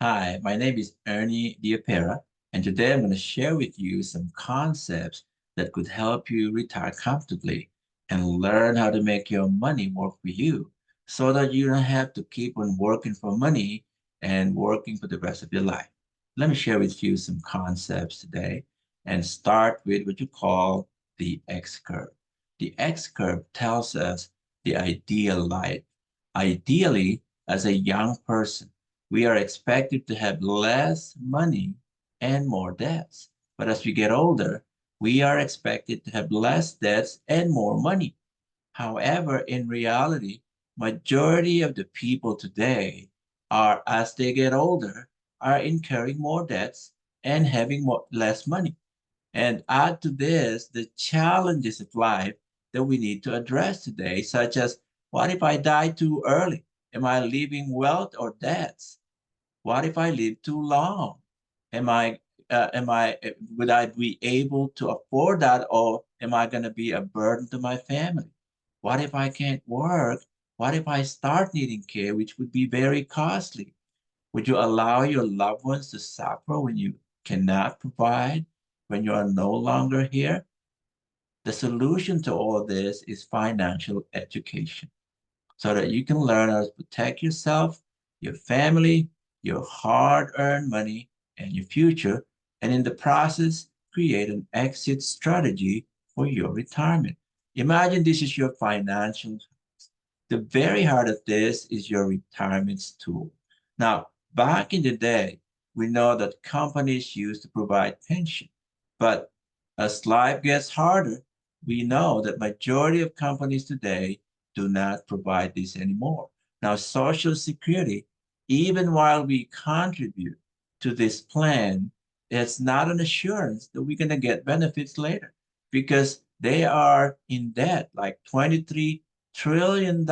Hi, my name is Ernie Diapera, and today I'm going to share with you some concepts that could help you retire comfortably and learn how to make your money work for you so that you don't have to keep on working for money and working for the rest of your life. Let me share with you some concepts today and start with what you call the X curve. The X curve tells us the ideal life. Ideally, as a young person, we are expected to have less money and more debts. But as we get older, we are expected to have less debts and more money. However, in reality, majority of the people today are, as they get older, are incurring more debts and having less money. And add to this the challenges of life that we need to address today, such as what if I die too early? Am I leaving wealth or debts? What if I live too long? Am I would I be able to afford that, or am I going to be a burden to my family? What if I can't work? What if I start needing care, which would be very costly? Would you allow your loved ones to suffer when you cannot provide, when you are no longer here? The solution to all this is financial education so that you can learn how to protect yourself, your family, your hard-earned money, and your future, and in the process, create an exit strategy for your retirement. Imagine this is your financial. The very heart of this is your retirement tool. Now, back in the day, we know that companies used to provide pension, but as life gets harder, we know that majority of companies today do not provide this anymore. Now, Social Security, even while we contribute to this plan, it's not an assurance that we're going to get benefits later because they are in debt, like $23 trillion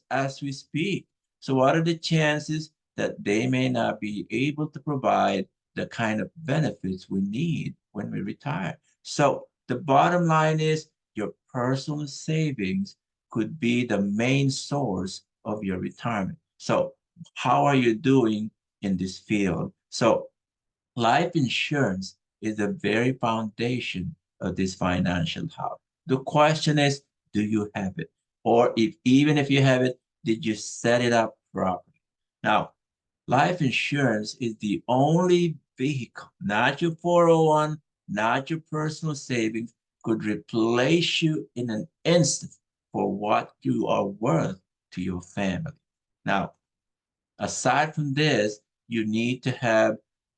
as we speak. So, what are the chances that they may not be able to provide the kind of benefits we need when we retire? So, the bottom line is your personal savings could be the main source of your retirement. So, how are you doing in this field? So, life insurance is the very foundation of this financial health. The question is, do you have it? Or if even if you have it, did you set it up properly? Now, life insurance is the only vehicle, not your 401, not your personal savings, could replace you in an instant for what you are worth to your family. Now, aside from this, you need to have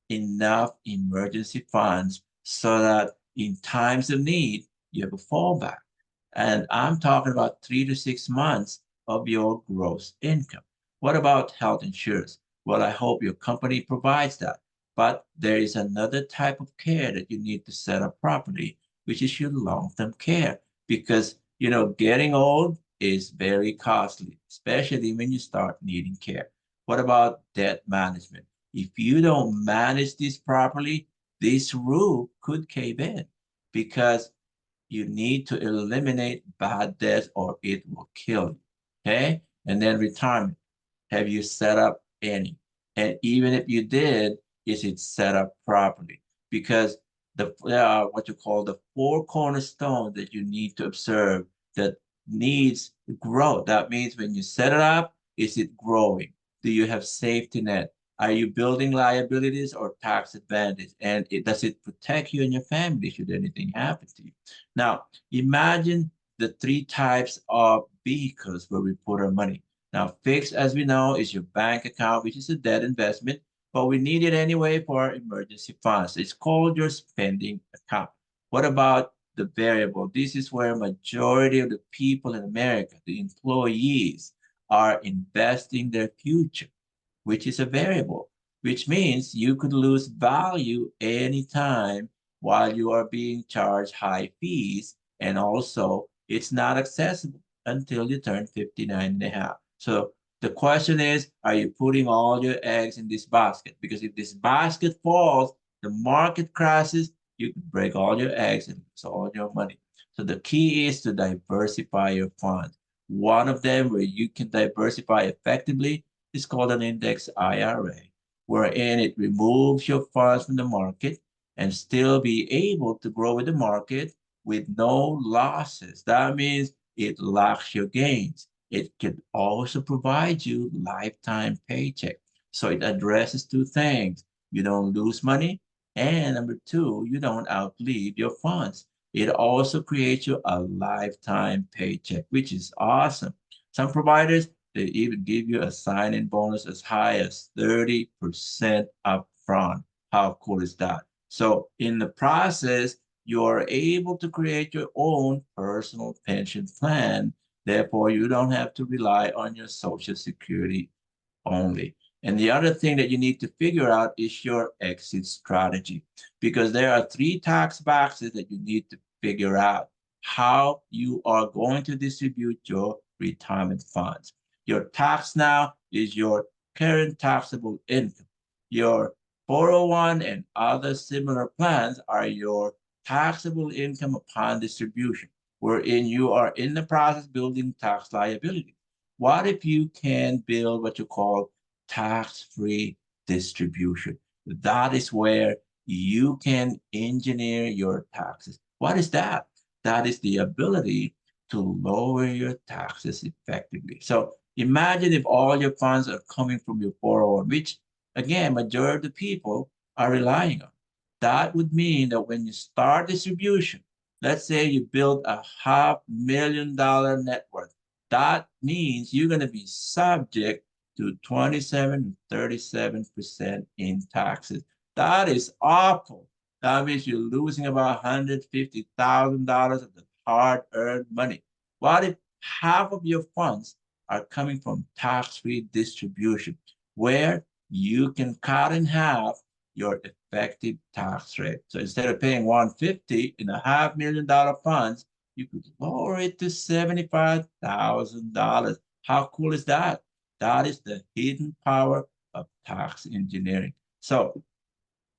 enough emergency funds so that in times of need, you have a fallback. And I'm talking about 3 to 6 months of your gross income. What about health insurance? Well, I hope your company provides that. But there is another type of care that you need to set up properly, which is your long-term care. Because, getting old is very costly, especially when you start needing care. What about debt management? If you don't manage this properly, this roof could cave in because you need to eliminate bad debts or it will kill you. Okay? And then retirement. Have you set up any? And even if you did, is it set up properly? Because there are what you call the four cornerstones that you need to observe that needs growth. That means when you set it up, is it growing? Do you have safety net? Are you building liabilities or tax advantage? And does it protect you and your family should anything happen to you? Now, imagine the three types of vehicles where we put our money. Now, fixed, as we know, is your bank account, which is a debt investment, but we need it anyway for our emergency funds. It's called your spending account. What about the variable? This is where majority of the people in America, the employees, are investing their future, which is a variable, which means you could lose value anytime while you are being charged high fees. And also, it's not accessible until you turn 59 and a half. So the question is, are you putting all your eggs in this basket? Because if this basket falls, the market crashes, you could break all your eggs and lose all your money. So the key is to diversify your funds. One of them where you can diversify effectively is called an index IRA. wherein it removes your funds from the market and still be able to grow with the market with no losses. That means it locks your gains. It can also provide you lifetime paycheck. So it addresses two things. You don't lose money. And number two, you don't outlive your funds. It also creates you a lifetime paycheck, which is awesome. Some providers, they even give you a sign-in bonus as high as 30% upfront. How cool is that? So in the process, you are able to create your own personal pension plan. Therefore, you don't have to rely on your Social Security only. And the other thing that you need to figure out is your exit strategy, because there are three tax boxes that you need to figure out how you are going to distribute your retirement funds. Your tax now is your current taxable income. Your 401 and other similar plans are your taxable income upon distribution, wherein you are in the process building tax liability. What if you can build what you call tax-free distribution? That is where you can engineer your taxes. What is that? That is the ability to lower your taxes effectively. So imagine if all your funds are coming from your 401, which again, majority of the people are relying on. That would mean that when you start distribution, let's say you build a $500,000 net worth, that means you're going to be subject to 27 to 37% in taxes. That is awful. That means you're losing about $150,000 of the hard-earned money. What if half of your funds are coming from tax-free distribution, where you can cut in half your effective tax rate? So instead of paying 150 in a $500,000 funds, you could lower it to $75,000. How cool is that? That is the hidden power of tax engineering. So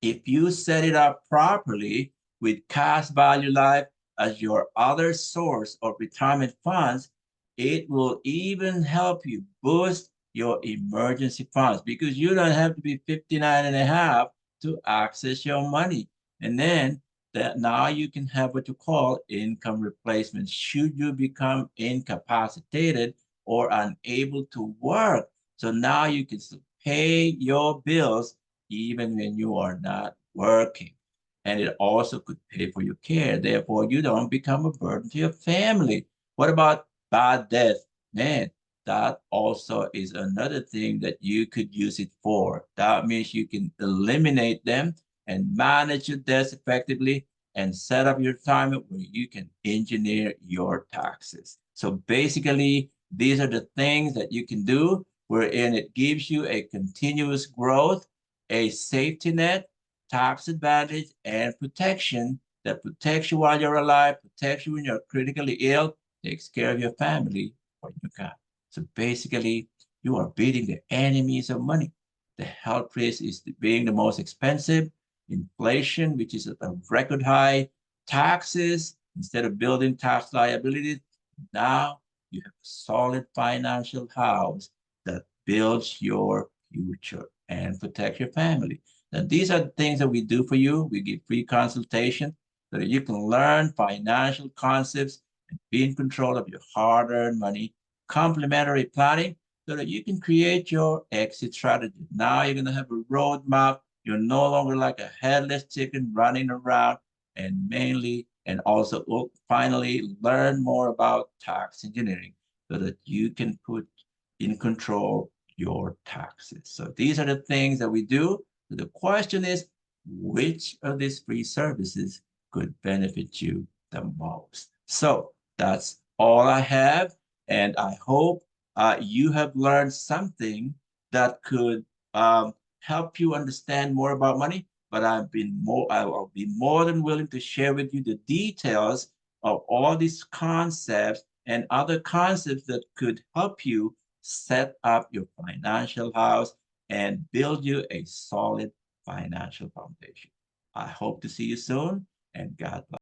if you set it up properly with cash value life as your other source of retirement funds, it will even help you boost your emergency funds, because you don't have to be 59 and a half to access your money. And then that now you can have what you call income replacement should you become incapacitated or unable to work. So now you can still pay your bills even when you are not working. And it also could pay for your care. Therefore, you don't become a burden to your family. What about bad debt? Man, that also is another thing that you could use it for. That means you can eliminate them and manage your debts effectively and set up your retirement where you can engineer your taxes. So basically, these are the things that you can do wherein it gives you a continuous growth, a safety net, tax advantage, and protection that protects you while you're alive, protects you when you're critically ill, takes care of your family when you can. So basically, you are beating the enemies of money. The health risk is being the most expensive, inflation, which is at a record high, taxes, instead of building tax liabilities, now you have a solid financial house that builds your future and protects your family. Now, these are the things that we do for you. We give free consultation so that you can learn financial concepts and be in control of your hard-earned money, complementary planning, so that you can create your exit strategy. Now you're going to have a roadmap. You're no longer like a headless chicken running around, and mainly, and also finally learn more about tax engineering so that you can put in control your taxes. So these are the things that we do. The question is, which of these free services could benefit you the most? So that's all I have. And I hope you have learned something that could help you understand more about money. But I will be more than willing to share with you the details of all these concepts and other concepts that could help you set up your financial house and build you a solid financial foundation. I hope to see you soon, and God bless.